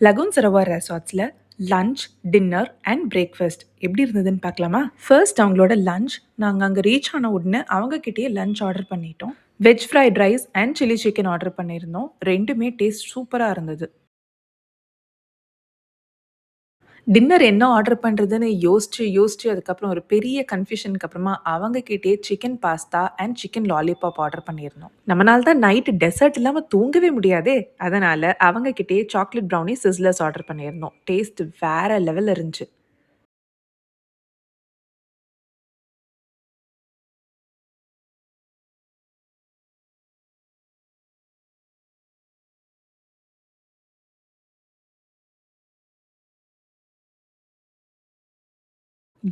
Lagoon Sarovar ரெசார்ட்ஸில் lunch, dinner and breakfast எப்படி இருந்ததுன்னு பார்க்கலாமா? ஃபர்ஸ்ட் அவங்களோட லஞ்ச் நாங்கள் அங்கே ரீச் ஆன உடனே அவங்கக்கிட்டேயே லஞ்ச் ஆர்டர் பண்ணிட்டோம். Veg fried rice and chilli chicken order பண்ணியிருந்தோம். ரெண்டுமே டேஸ்ட் சூப்பராக இருந்தது. டின்னர் என்ன ஆர்டர் பண்ணுறதுன்னு யோசிச்சு அதுக்கப்புறம் ஒரு பெரிய கன்ஃப்யூஷனுக்கு அப்புறமா அவங்கக்கிட்டேயே chicken pasta and chicken lollipop order பண்ணியிருந்தோம். நம்மளால தான் நைட்டு டெசர்ட் இல்லாமல் தூங்கவே முடியாதே, அதனால் அவங்கக்கிட்டேயே சாக்லேட் ப்ரௌனி சிஸ்லர்ஸ் ஆர்டர் பண்ணியிருந்தோம். டேஸ்ட் வேற லெவலில் இருந்துச்சு.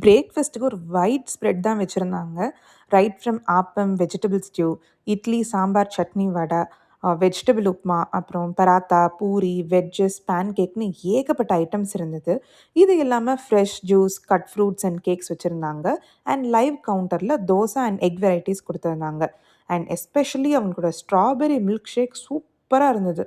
பிரேக்ஃபாஸ்ட்டுக்கு ஒரு வைட் ஸ்ப்ரெட் தான் வச்சுருந்தாங்க. Right from appam, vegetable stew, idli, sambar, chutney, vada, vegetable upma, அப்புறம் பராத்தா, பூரி, வெஜ்ஜஸ், பேன் கேக்ன்னு ஏகப்பட்ட ஐட்டம்ஸ் இருந்தது. இது இல்லாம fresh juice, cut fruits and cakes வச்சுருந்தாங்க. அண்ட் லைவ் கவுண்டர்ல தோசை அண்ட் எக் வெரைட்டிஸ் குடுத்துருந்தாங்க. அண்ட் எஸ்பெஷலி அவங்களோட ஸ்ட்ராபெர்ரி மில்க் ஷேக் சூப்பரா இருந்தது.